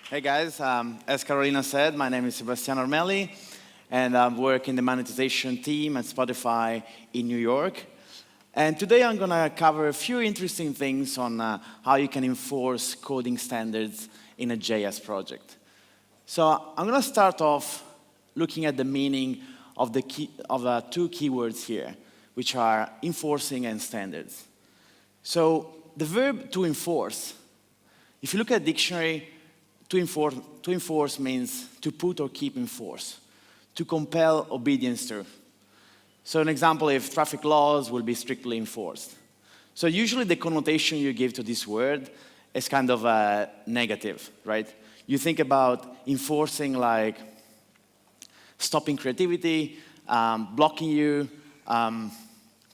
Hey guys, as Carolina said, my name is Sebastiano Armeli, and I work in the monetization team at Spotify in New York. And today I'm going to cover a few interesting things on how you can enforce coding standards in a JS project. So I'm going to start off looking at the meaning of the two keywords here, which are enforcing and standards. So the verb to enforce, if you look at the dictionary, to enforce means to put or keep in force, to compel obedience to. So an example, if traffic laws will be strictly enforced. So usually the connotation you give to this word is kind of negative, right? You think about enforcing like stopping creativity, blocking you,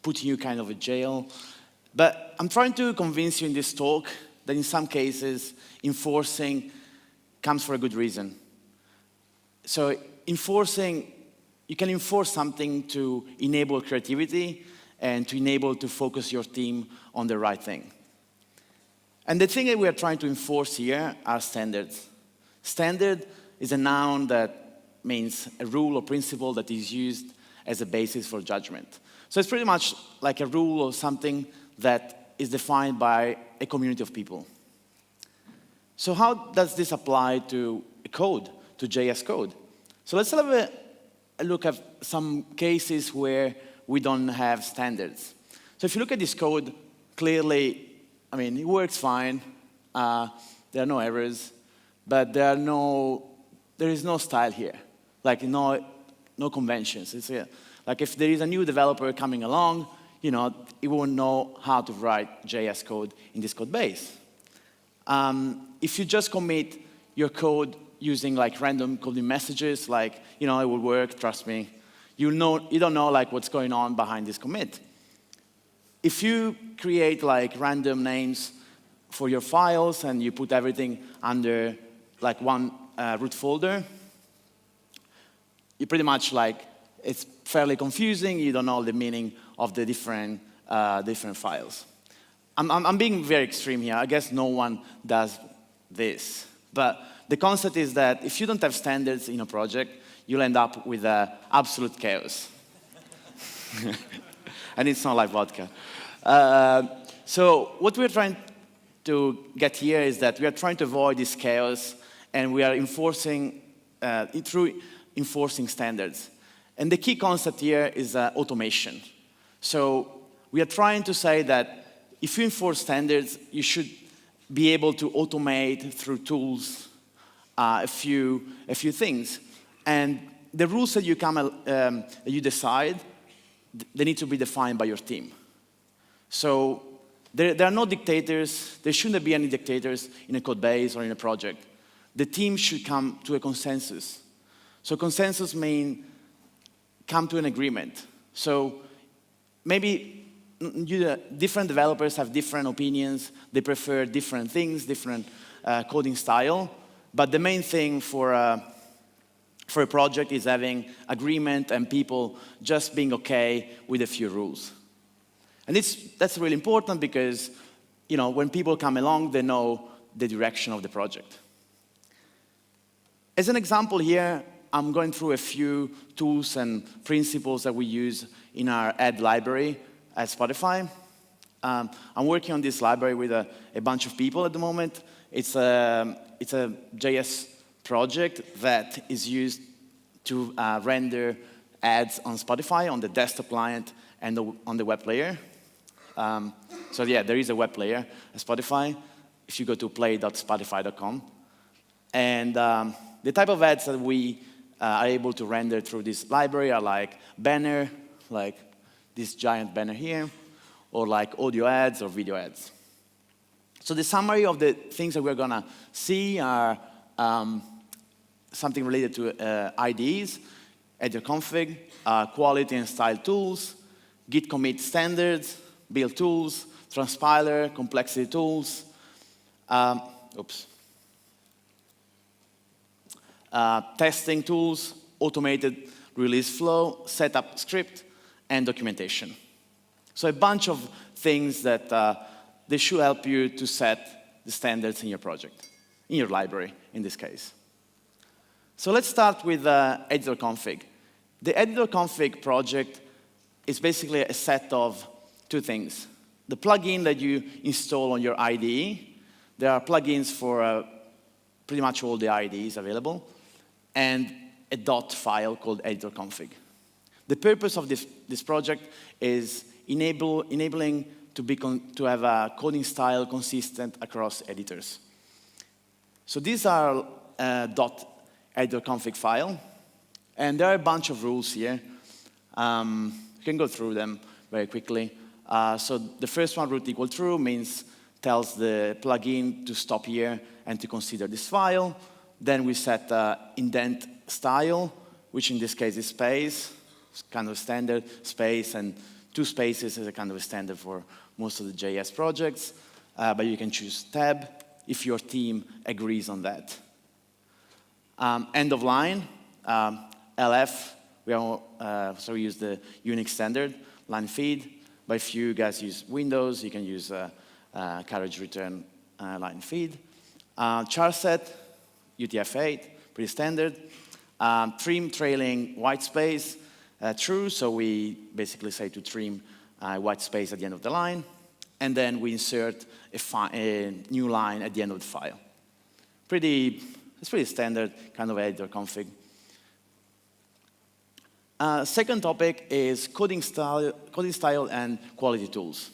putting you kind of in jail. But I'm trying to convince you in this talk that in some cases, enforcing comes for a good reason. So enforcing, you can enforce something to enable creativity and to enable to focus your team on the right thing. And the thing that we are trying to enforce here are standards. Standard is a noun that means a rule or principle that is used as a basis for judgment. So it's pretty much like a rule or something that is defined by a community of people. So how does this apply to code, to JS code? So let's have a look at some cases where we don't have standards. So if you look at this code, clearly, I mean, it works fine. There are no errors, but there is no style here, like no conventions. It's like if there is a new developer coming along, you know, it won't know how to write JS code in this code base. If you just commit your code using like random coding messages, like, you know, it will work, trust me, you don't know like what's going on behind this commit. If you create like random names for your files and you put everything under like one root folder, you pretty much like, it's fairly confusing, you don't know the meaning of the different files. I'm being very extreme here. I guess no one does this. But the concept is that if you don't have standards in a project, you'll end up with absolute chaos. And it's not like vodka. So what we're trying to get here is that we are trying to avoid this chaos, and we are enforcing through enforcing standards. And the key concept here is automation. So we are trying to say that if you enforce standards, you should be able to automate through tools a few things. And the rules that you decide, they need to be defined by your team. So there are no dictators. There shouldn't be any dictators in a code base or in a project. The team should come to a consensus. So consensus means come to an agreement. So maybe different developers have different opinions. They prefer different things, different coding style. But the main thing for a project is having agreement and people just being okay with a few rules. And that's really important because, you know, when people come along, they know the direction of the project. As an example here, I'm going through a few tools and principles that we use in our ad library at Spotify. I'm working on this library with a bunch of people at the moment. It's a JS project that is used to render ads on Spotify, on the desktop client, and on the web player. So yeah, there is a web player at Spotify if you go to play.spotify.com. And the type of ads that we are able to render through this library are like banner, like this giant banner here, or like audio ads or video ads. So the summary of the things that we're going to see are something related to IDEs, editor config, quality and style tools, Git Commit Standards, build tools, transpiler, complexity tools, testing tools, automated release flow, setup script, and documentation. So a bunch of things that they should help you to set the standards in your project. in your library, in this case. So let's start with editor config. The editor config project is basically a set of two things. The plugin that you install on your IDE. There are plugins for pretty much all the IDEs available, and a dot file called editor config. The purpose of this project is enabling to have a coding style consistent across editors. So these are dot editor config file, and there are a bunch of rules here. You can go through them very quickly. So the first one, root equal true, tells the plugin to stop here and to consider this file. Then we set indent style, which in this case is space. It's kind of standard, space, and 2 spaces is a kind of a standard for most of the JS projects. But you can choose tab if your team agrees on that. End of line, LF, we use the Unix standard, line feed. But if you guys use Windows, you can use carriage return line feed. Char set, UTF-8, pretty standard. Trim trailing white space, true, so we basically say to trim white space at the end of the line. And then we insert a new line at the end of the file. It's pretty standard kind of editor config. Second topic is coding style and quality tools.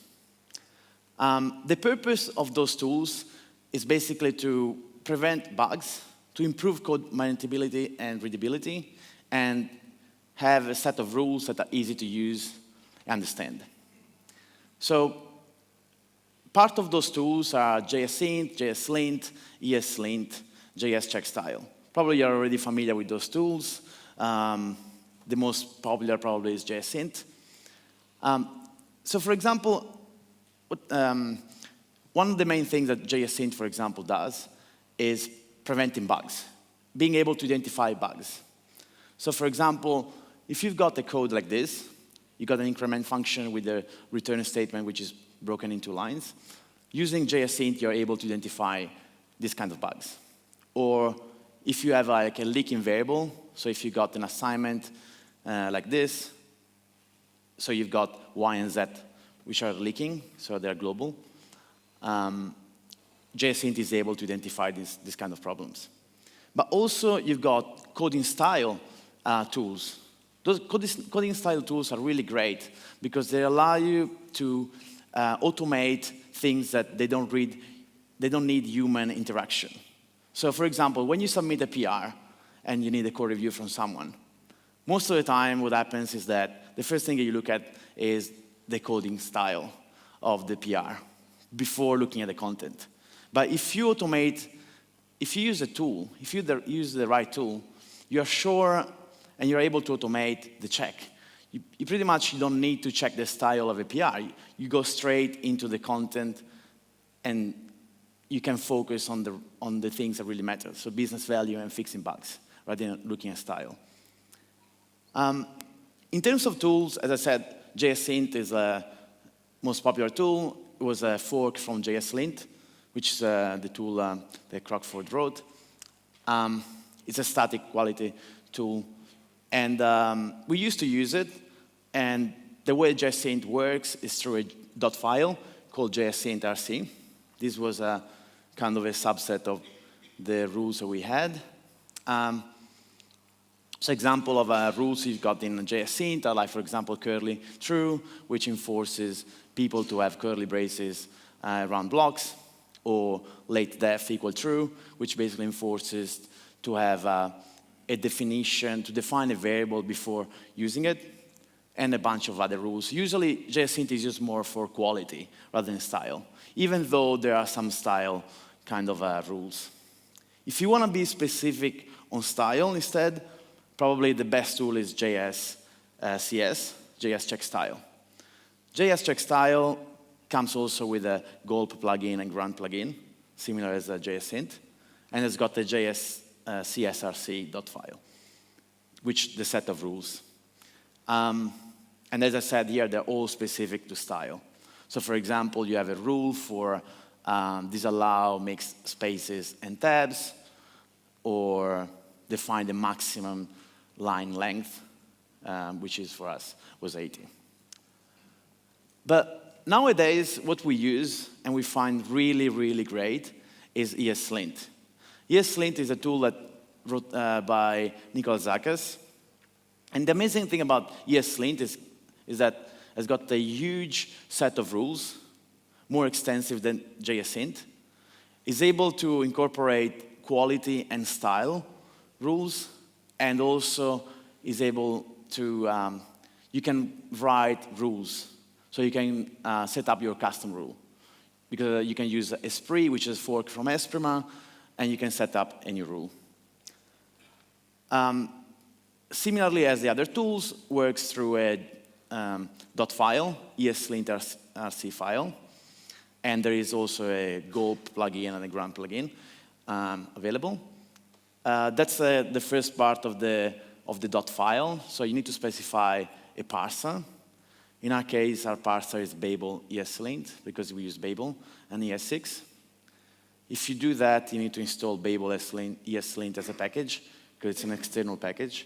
The purpose of those tools is basically to prevent bugs, to improve code maintainability and readability, and have a set of rules that are easy to use and understand. So part of those tools are JSint, JSLint, ESLint, JSCheckStyle. Probably you're already familiar with those tools. The most popular probably is JSint. So for example, one of the main things that JSint, for example, does is preventing bugs, being able to identify bugs. So for example, if you've got a code like this, you've got an increment function with a return statement which is broken into lines. Using JSint, you're able to identify this kind of bugs. Or if you have like a leaking variable, so if you got an assignment like this, so you've got Y and Z which are leaking, so they're global. JSint is able to identify this kind of problems. But also, you've got coding style tools. Those coding style tools are really great because they allow you to automate things that they don't need human interaction. So for example, when you submit a PR and you need a code review from someone, most of the time what happens is that the first thing that you look at is the coding style of the PR before looking at the content. But if you use a tool, if you use the right tool, you're sure and you're able to automate the check. You pretty much don't need to check the style of a PR. You go straight into the content and you can focus on the things that really matter, so business value and fixing bugs, rather than looking at style. In terms of tools, as I said, JSint is the most popular tool. It was a fork from JSLint, which is the tool that Crockford wrote. It's a static quality tool. And we used to use it. And the way JSint works is through a dot file called JSint-rc. This was a kind of a subset of the rules that we had. So example of rules you've got in JSint are like, for example, curly true, which enforces people to have curly braces around blocks, or late def equal true, which basically enforces to have a definition, to define a variable before using it, and a bunch of other rules. Usually, JSint is used more for quality rather than style, even though there are some style kind of rules. If you want to be specific on style instead, probably the best tool is JSCheckedStyle. JSCheckedStyle comes also with a gulp plugin and grunt plugin, similar as a JSint, and it's got the JSCSRC.file, which the set of rules. And as I said here, they're all specific to style. So for example, you have a rule for disallow mixed spaces and tabs, or define the maximum line length, which is for us was 80. But nowadays, what we use and we find really, really great is ES6. ES6 is a tool that wrote by Nicholas Zakis. And the amazing thing about ES6 is that it's got a huge set of rules, more extensive than JSConf. It's able to incorporate quality and style rules, and also is able to, you can write rules. So you can set up your custom rule. Because you can use Esprit, which is a fork from Esprima, and you can set up any rule. Similarly as the other tools, works through a dot file, ES6 RC file, and there is also a gulp plugin and a grunt plugin available. That's the first part of the dot file. So you need to specify a parser. In our case, our parser is Babel ES6 because we use Babel and ES6. If you do that, you need to install Babel ES6 as a package because it's an external package.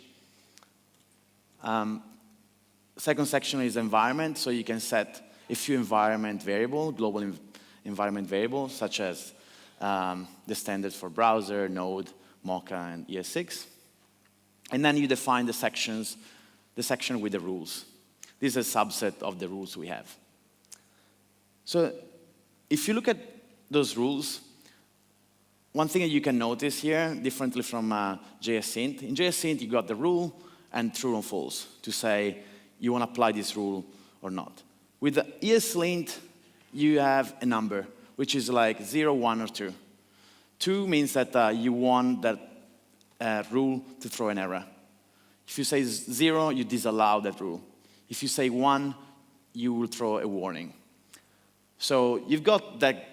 Second section is environment, so you can set a few environment variable, global environment variables, such as the standards for browser, Node, Mocha, and ES6. And then you define the section with the rules. This is a subset of the rules we have. So if you look at those rules, one thing that you can notice here, differently from JSConf, in JSConf you got the rule and true or false to say you want to apply this rule or not. With the ES6, you have a number, which is like 0, 1, or 2. 2 means that you want that rule to throw an error. If you say 0, you disallow that rule. If you say 1, you will throw a warning. So you've got that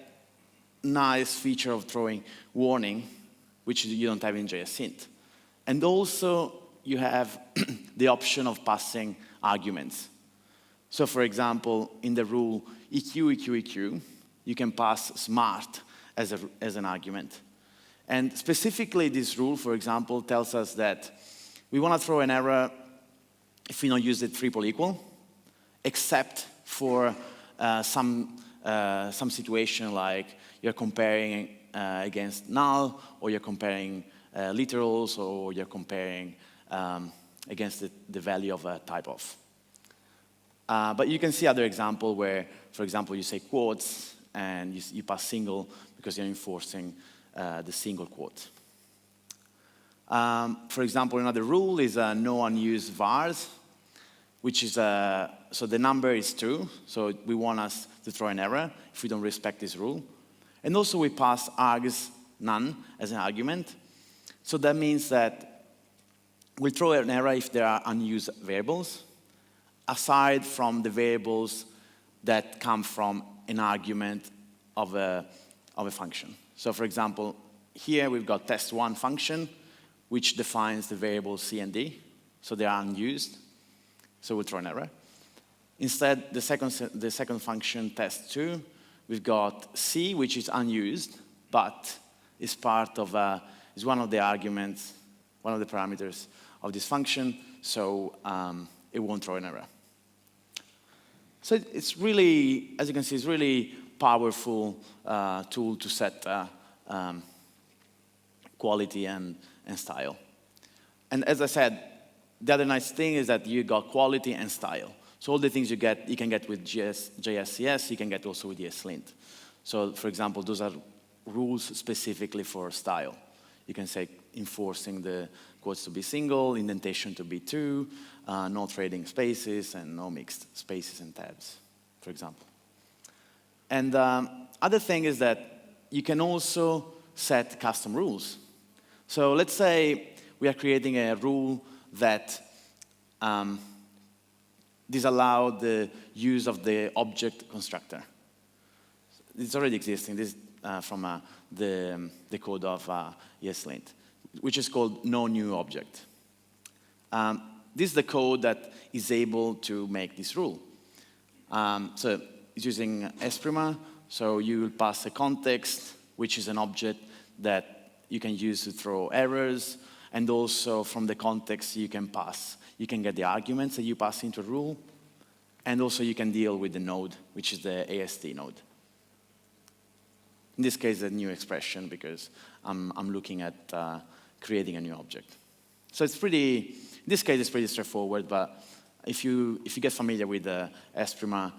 nice feature of throwing warning, which you don't have in JSConf. And also, you have the option of passing arguments. So for example, in the rule EQ, EQ, EQ, you can pass smart as an argument. And specifically, this rule, for example, tells us that we want to throw an error if we don't use the triple equal, except for some situation like you're comparing against null, or you're comparing literals, or you're comparing against the value of a type of. But you can see other example where, for example, you say quotes and you pass single because you're enforcing the single quote. For example, another rule is no unused vars, which is, so the number is 2, so we want us to throw an error if we don't respect this rule. And also we pass args none as an argument. So that means that we'll throw an error if there are unused variables, aside from the variables that come from an argument of a function. So for example, here we've got test1 function, which defines the variables C and D, so they are unused, so we'll throw an error. Instead, the second function, test2, we've got C, which is unused, but is part of, is one of the arguments, one of the parameters of this function, so it won't throw an error. So it's really, as you can see, it's really powerful tool to set quality and style. And as I said, the other nice thing is that you got quality and style. So all the things you can get with JSCS, you can get also with ES6. So for example, those are rules specifically for style. You can say enforcing the quotes to be single, indentation to be 2, no trading spaces, and no mixed spaces and tabs, for example. And other thing is that you can also set custom rules. So let's say we are creating a rule that disallow the use of the object constructor. It's already existing. This from the code of ES6, which is called no new object. This is the code that is able to make this rule. So it's using Esprima So you will pass a context, which is an object that you can use to throw errors, and also from the context you can get the arguments that you pass into a rule, and also you can deal with the node, which is the AST node. In this case, a new expression, because I'm looking at creating a new object. So it's in this case, it's pretty straightforward, but if you get familiar with Esprima,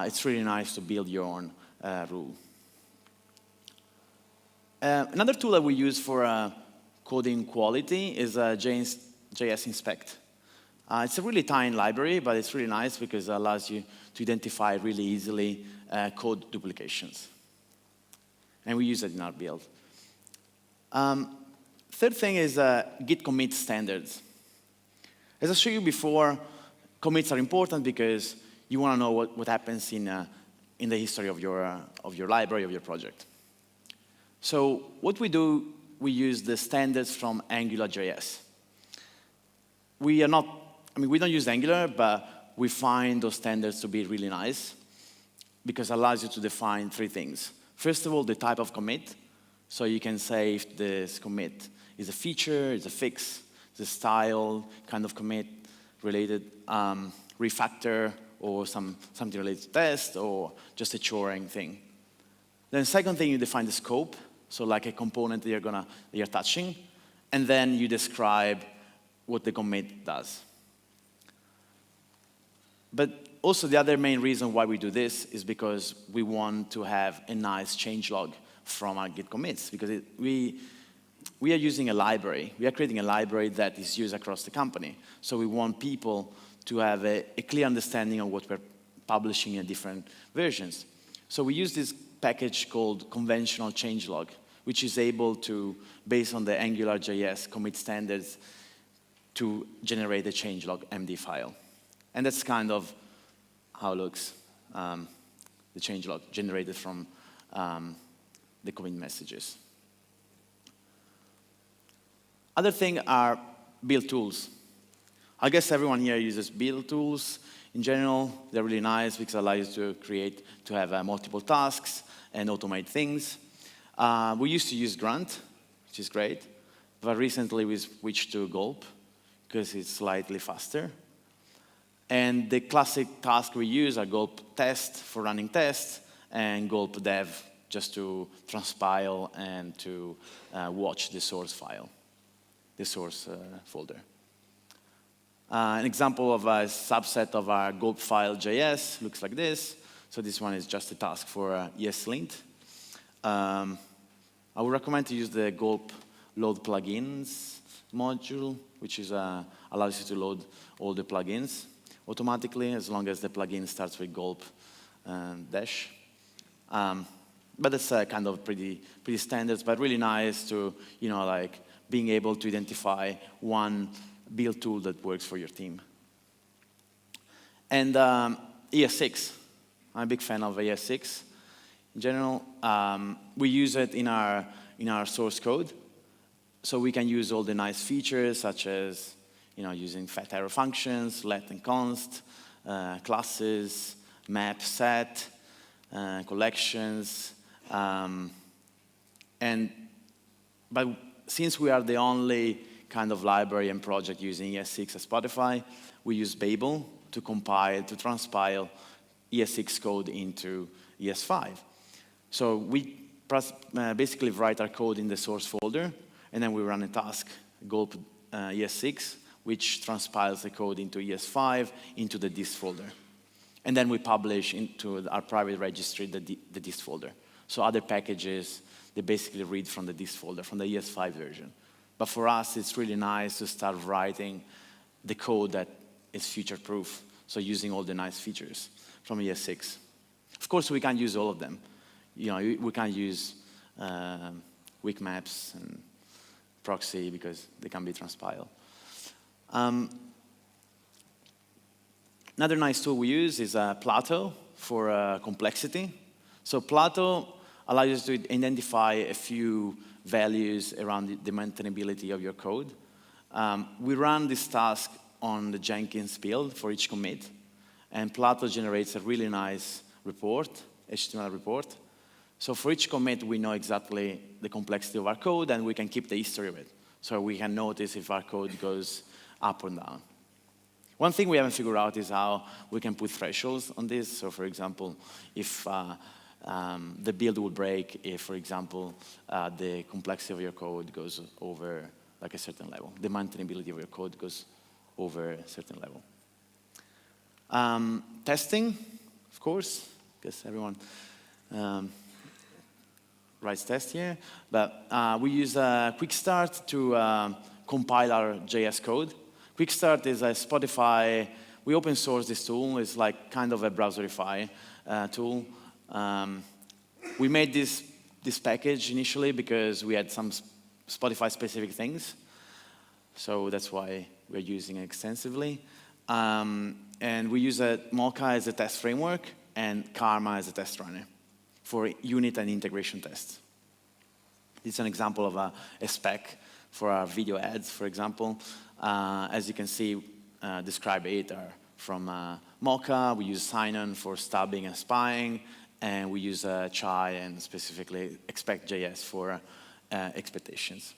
it's really nice to build your own rule. Another tool that we use for coding quality is JS Inspect. It's a really tiny library, but it's really nice because it allows you to identify really easily code duplications. And we use it in our build. Third thing is Git Commit Standards. As I showed you before, commits are important because you want to know what happens in the history of your library, of your project. So what we do, we use the standards from AngularJS. We don't use Angular, but we find those standards to be really nice because it allows you to define three things. First of all, the type of commit. So you can say if this commit is a feature, it's a fix, it's a style kind of commit related refactor, or something related to test, or just a choring thing. Then second thing, you define the scope, so like a component that you're touching, and then you describe what the commit does. But also the other main reason why we do this is because we want to have a nice changelog from our Git commits, because we are using a library. We are creating a library that is used across the company. So we want people to have a clear understanding of what we're publishing in different versions. So we use this package called conventional changelog, which is able to, based on the AngularJS commit standards, to generate a changelog MD file. And that's kind of how it looks, the changelog generated from the commit messages. Other thing are build tools. I guess everyone here uses build tools. In general, they're really nice because they allow you to have multiple tasks and automate things. We used to use Grunt, which is great, but recently we switched to Gulp because it's slightly faster. And the classic tasks we use are Gulp test for running tests and Gulp dev just to transpile and to watch the source file, the source folder. An example of a subset of our Gulp file JS looks like this. So this one is just a task for ESLint. I would recommend to use the Gulp load plugins module, which allows you to load all the plugins automatically, as long as the plugin starts with Gulp dash. But it's kind of pretty standard, but really nice to, like being able to identify one build tool that works for your team. And ES6, I'm a big fan of ES6. In general, we use it in our source code, so we can use all the nice features such as using fat arrow functions, let and const, classes, map, set, collections, but since we are the only kind of library and project using ES6 at Spotify, we use Babel to transpile ES6 code into ES5. So we basically write our code in the source folder, and then we run a task, gulp ES6, which transpiles the code into ES5, into the dist folder. And then we publish into our private registry the dist folder. So other packages, they basically read from the dist folder, from the ES5 version. But for us, it's really nice to start writing the code that is future-proof, so using all the nice features from ES6. Of course, we can't use all of them. We can't use weak maps and proxy because they can be transpiled. Another nice tool we use is Plato for complexity. So Plato allows us to identify a few values around the maintainability of your code. We run this task on the Jenkins build for each commit, and Plato generates a really nice report, HTML report, So for each commit, we know exactly the complexity of our code, and we can keep the history of it. So we can notice if our code goes up or down. One thing we haven't figured out is how we can put thresholds on this. So for example, if the build will break if, for example, the complexity of your code goes over like a certain level. The maintainability of your code goes over a certain level. Testing, of course, because everyone writes tests here. But we use Quick Start to compile our JS code. Quick Start is a Spotify. We open source this tool. It's like kind of a browserify tool. We made this package initially because we had some Spotify-specific things. So that's why we're using it extensively. And we use Mocha as a test framework and Karma as a test runner for unit and integration tests. It's an example of a spec for our video ads, for example. As you can see, describe it are from Mocha. We use Sign-on for stubbing and spying. And we use Chai and specifically expect.js for expectations.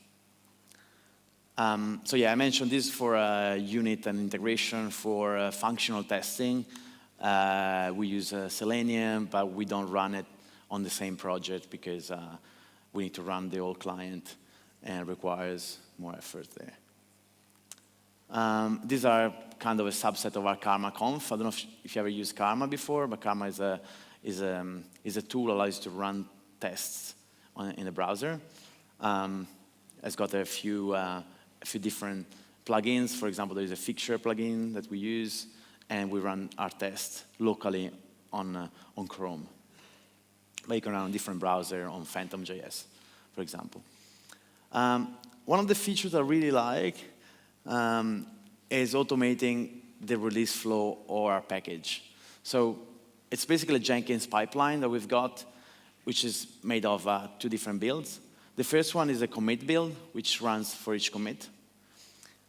So yeah, I mentioned this for unit and integration. For functional testing, we use Selenium, but we don't run it on the same project because we need to run the whole client and it requires more effort there. These are kind of a subset of our Karma Conf. I don't know if you ever used Karma before, but Karma is a tool that allows you to run tests in the browser. It's got a few different plugins. For example, there is a fixture plugin that we use, and we run our tests locally on Chrome. But you can run on a different browser on Phantom.js, for example. One of the features I really like is automating the release flow or our package. So it's basically a Jenkins pipeline that we've got, which is made of 2 different builds. The first one is a commit build, which runs for each commit.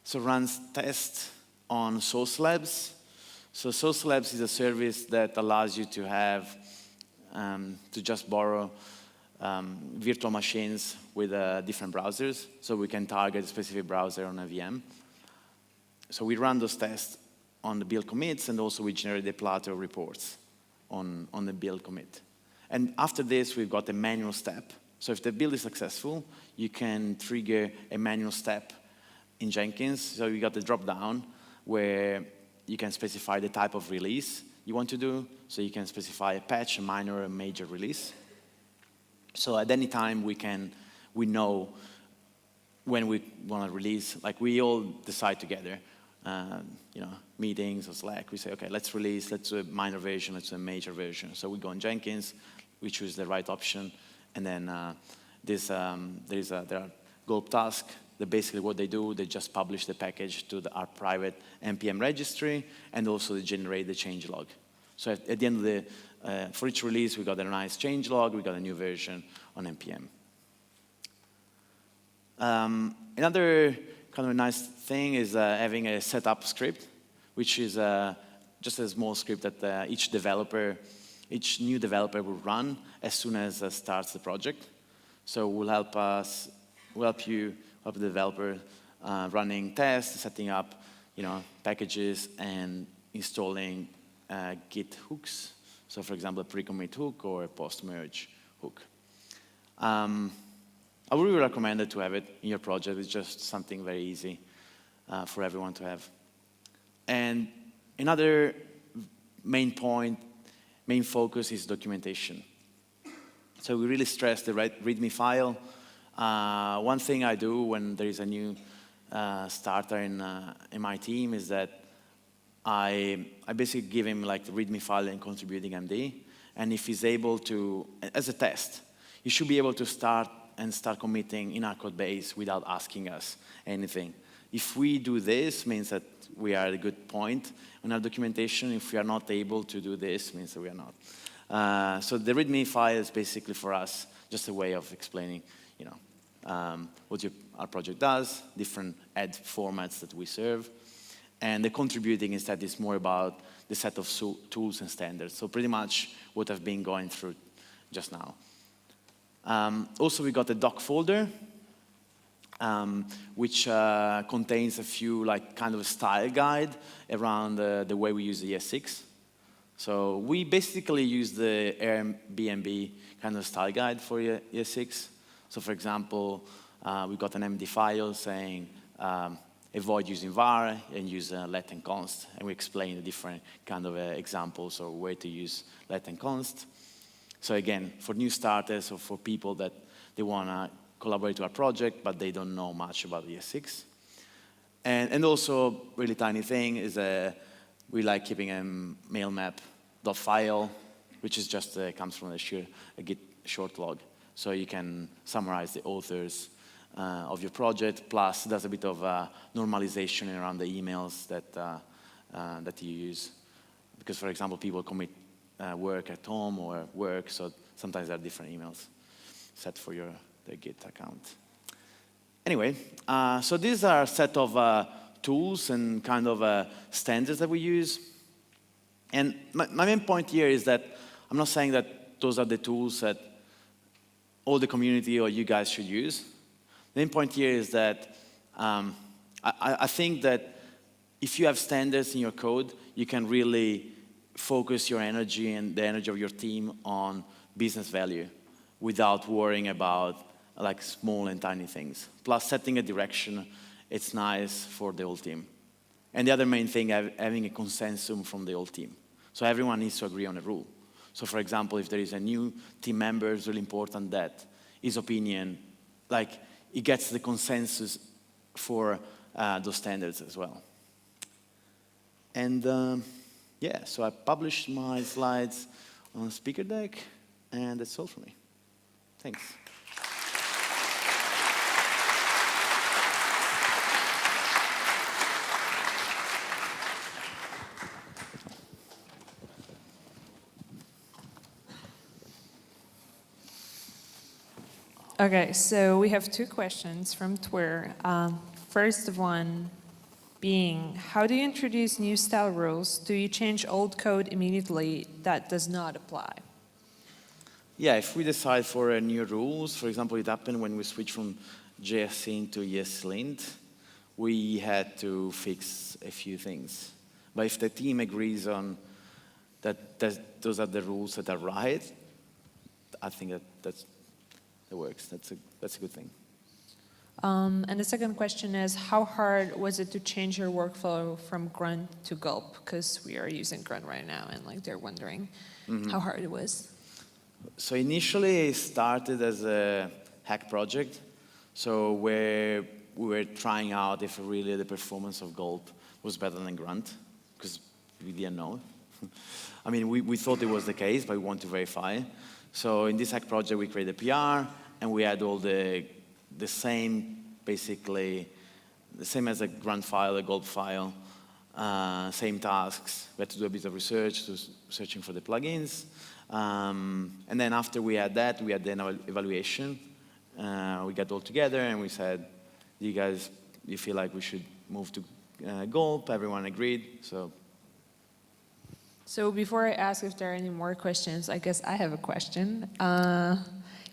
So runs tests on Source Labs. So Source Labs is a service that allows you to have, to just borrow virtual machines with different browsers. So we can target a specific browser on a VM. So we run those tests on the build commits, and also we generate the Plato reports on the build commit. And after this, we've got a manual step. So if the build is successful, you can trigger a manual step in Jenkins. So you got the drop-down where you can specify the type of release you want to do. So you can specify a patch, a minor, a major release. So at any time, we know when we want to release. Like we all decide together, meetings or Slack. We say, okay, let's release. Let's do a minor version. Let's do a major version. So we go in Jenkins. We choose the right option. And then there are gulp tasks. Basically what they do, they just publish the package to our private NPM registry, and also they generate the change log. So at the end of for each release, we got a nice change log. We got a new version on NPM. Another kind of a nice thing is having a setup script, which is just a small script that each new developer will run as soon as starts the project. So we'll help the developer running tests, setting up, packages, and installing Git hooks. So for example, a pre-commit hook or a post-merge hook. I would really recommend it to have it in your project. It's just something very easy for everyone to have. And another main focus is documentation. So we really stress the README file. One thing I do when there is a new starter in my team is that I basically give him like the README file and contributing MD. And if he's able to, as a test, he should be able to start committing in our code base without asking us anything. If we do this, means that we are at a good point on our documentation. If we are not able to do this, means that we are not. So the README file is basically for us just a way of explaining, what our project does, different ad formats that we serve. And the contributing instead is more about the set of tools and standards. So pretty much what I've been going through just now. Also, we got a doc folder, which contains a few kind of a style guide around the way we use the ES6. So we basically use the Airbnb kind of style guide for ES6. So for example, we got an MD file saying avoid using var and use let and const, and we explain the different kind of examples or way to use let and const. So again, for new starters or for people that they want to collaborate to a project, but they don't know much about ES6. And also, really tiny thing is we like keeping a mail map.file, which is just comes from a Git short log. So you can summarize the authors of your project, plus there's a bit of normalization around the emails that you use. Because, for example, people commit work at home or work, so sometimes there are different emails set for the Git account. Anyway, so these are a set of tools and kind of standards that we use. And my main point here is that I'm not saying that those are the tools that all the community or you guys should use. The main point here is that I think that if you have standards in your code, you can really focus your energy and the energy of your team on business value without worrying about small and tiny things. Plus, setting a direction, it's nice for the whole team. And the other main thing, having a consensus from the whole team. So everyone needs to agree on a rule. So for example, if there is a new team member, it's really important that his opinion, it gets the consensus for those standards as well. And yeah, so I published my slides on Speaker Deck, and that's all for me. Thanks. Okay, so we have two questions from Twitter. First one being, how do you introduce new style rules? Do you change old code immediately that does not apply? Yeah, if we decide for new rules, for example, it happened when we switched from JSConf to ESLint, we had to fix a few things. But if the team agrees on that those are the rules that are right, I think that works. That's a good thing. And the second question is, how hard was it to change your workflow from Grunt to Gulp? Because we are using Grunt right now, and they're wondering how hard it was. So initially, it started as a hack project, so where we were trying out if really the performance of Gulp was better than Grunt, because we didn't know. I mean, we thought it was the case, but we want to verify. So in this hack project, we created a PR, and we had all the same, basically, the same as a Grunt file, a Gulp file, same tasks. We had to do a bit of research, searching for the plugins. And then after we had that, we had the evaluation. We got all together, and we said, you feel like we should move to Gulp? Everyone agreed, so. So before I ask if there are any more questions, I guess I have a question.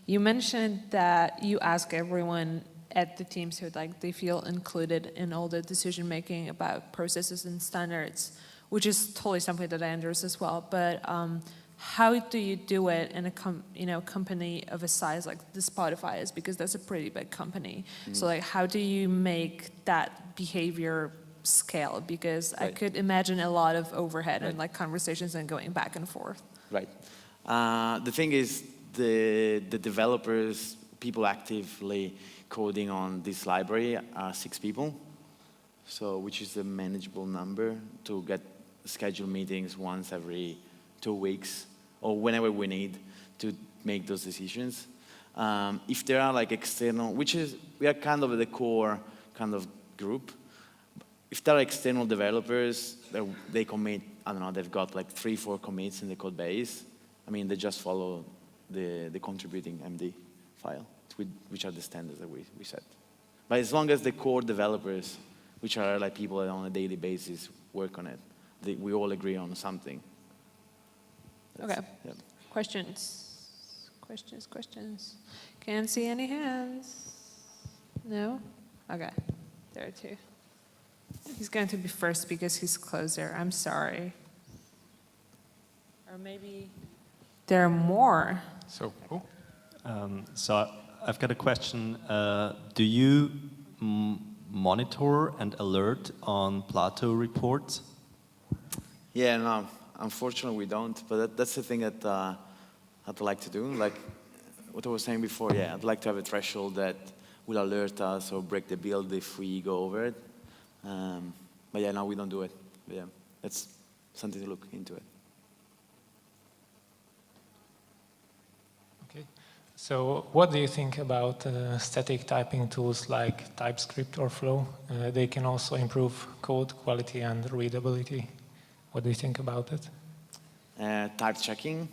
You mentioned that you ask everyone at the team so they feel included in all the decision making about processes and standards, which is totally something that I understand as well. But how do you do it in a company of a size like the Spotify is, because that's a pretty big company. So how do you make that behavior scale? Because I could imagine a lot of overhead and conversations and going back and forth. Right. The thing is, the developers, people actively coding on this library are 6 people, so which is a manageable number to get scheduled meetings once every 2 weeks or whenever we need to make those decisions. If there are external, we are kind of the core kind of group. If there are external developers, they commit, I don't know, they've got 3-4 commits in the code base. I mean, they just follow the contributing MD file, which are the standards that we set. But as long as the core developers, which are people that on a daily basis work on it, we all agree on something. Okay. Yeah. Questions? Questions. Can't see any hands. No? Okay, there are two. He's going to be first because he's closer. I'm sorry. Or maybe there are more. So, So I've got a question. Do you monitor and alert on plateau reports? Yeah, no, unfortunately we don't, but that's the thing that I'd like to do. Like what I was saying before, yeah, I'd like to have a threshold that will alert us or break the build if we go over it. But yeah, no, we don't do it. But yeah, that's something to look into it. okay. So what do you think about static typing tools like TypeScript or Flow? They can also improve code quality and readability. What do you think about it? Type checking?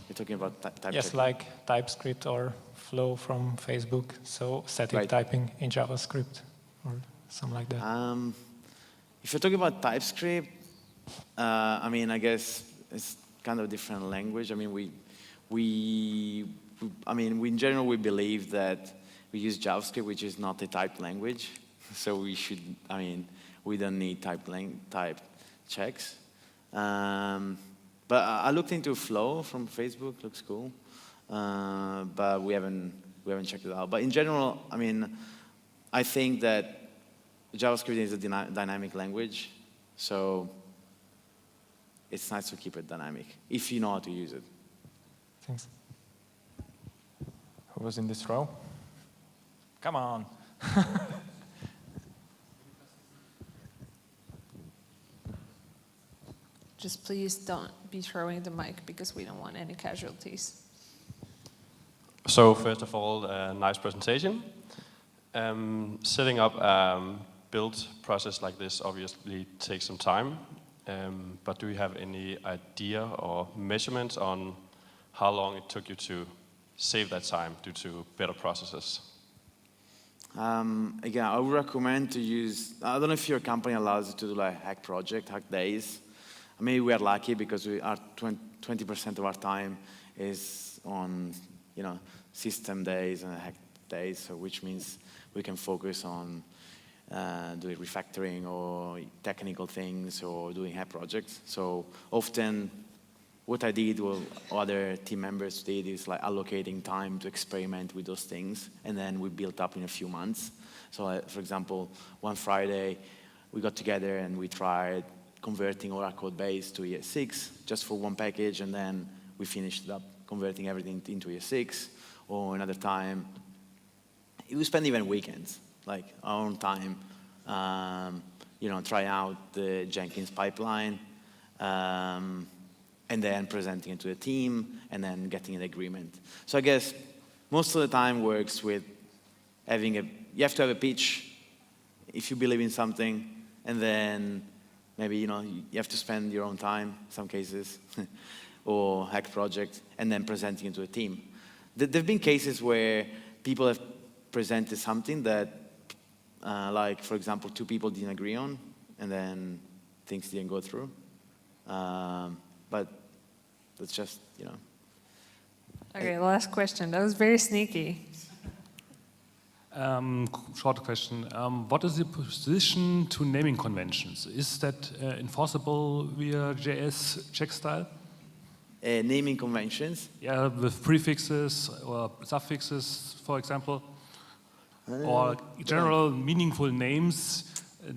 You're talking about type Yes, checking? like TypeScript or Flow from Facebook. So static Right. typing in JavaScript or something like that. If you're talking about TypeScript, I mean, I guess it's kind of a different language. I mean, in general, we believe that we use JavaScript, which is not a typed language. So we should, we don't need type checks. But I looked into Flow from Facebook, looks cool. But we haven't checked it out. But in general, I mean, I think that JavaScript is a dynamic language, so it's nice to keep it dynamic if you know how to use it. Thanks. Who was in this row? Come on. Just please don't be throwing the mic because we don't want any casualties. So first of all, nice presentation. Setting up a build process like this obviously takes some time, but do you have any idea or measurements on how long it took you to save that time due to better processes? Again, I would recommend to use, I don't know if your company allows you to do like hack days. Maybe we are lucky because we are 20% of our time is on, system days and hack days, so which means we can focus on doing refactoring or technical things or doing hack projects. So often what I did or other team members did is like allocating time to experiment with those things, and then we built up in a few months. So for example, one Friday we got together and we tried converting all our code base to ES6 just for one package, and then we finished up converting everything into ES6. Or another time, we spend even weekends, like our own time, trying out the Jenkins Pipeline, and then presenting it to the team, and then getting an agreement. So I guess most of the time works with you have to have a pitch if you believe in something, and then maybe, you have to spend your own time, in some cases, or hack project, and then presenting it to a team. There have been cases where people have presented something that, like, for example, two people didn't agree on, and then things didn't go through. But that's just, Okay, last question. That was very sneaky. Short question. What is the position to naming conventions? Is that enforceable via JS check style? Naming conventions. Yeah, with prefixes or suffixes, for example, or general meaningful names.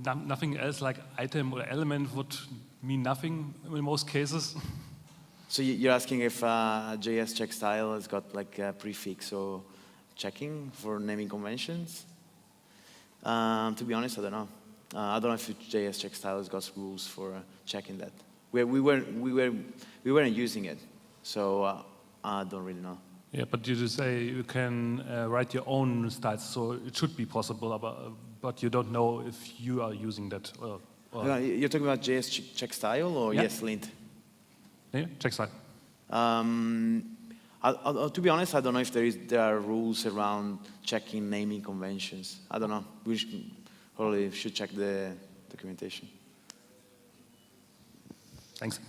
Nothing else like item or element would mean nothing in most cases. So you're asking if JS check style has got like a prefix or checking for naming conventions? To be honest, I don't know. I don't know if JS check style has got rules for checking that. We weren't using it, so I don't really know. Yeah, but you just say you can write your own styles, so it should be possible, but you don't know if you are using that. You're talking about JS check style or Yeah. ESLint? Yeah, check style. To be honest, I don't know if there are rules around checking naming conventions. I don't know. We probably should check the documentation. Thanks.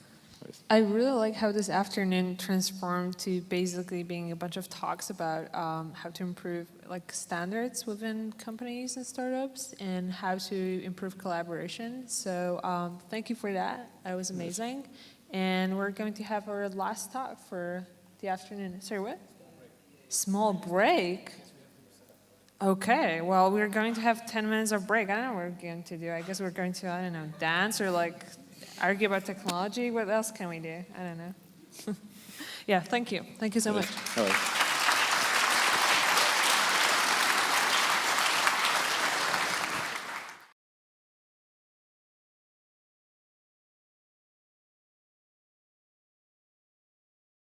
I really like how this afternoon transformed to basically being a bunch of talks about how to improve like standards within companies and startups and how to improve collaboration. So thank you for that. That was amazing. And we're going to have our last talk for the afternoon. Sorry, what? Small break? Okay, well, we're going to have 10 minutes of break. I don't know what we're going to do. I guess we're going to, I don't know, dance or like argue about technology. What else can we do? I don't know. Yeah, thank you. Thank you so much. All right.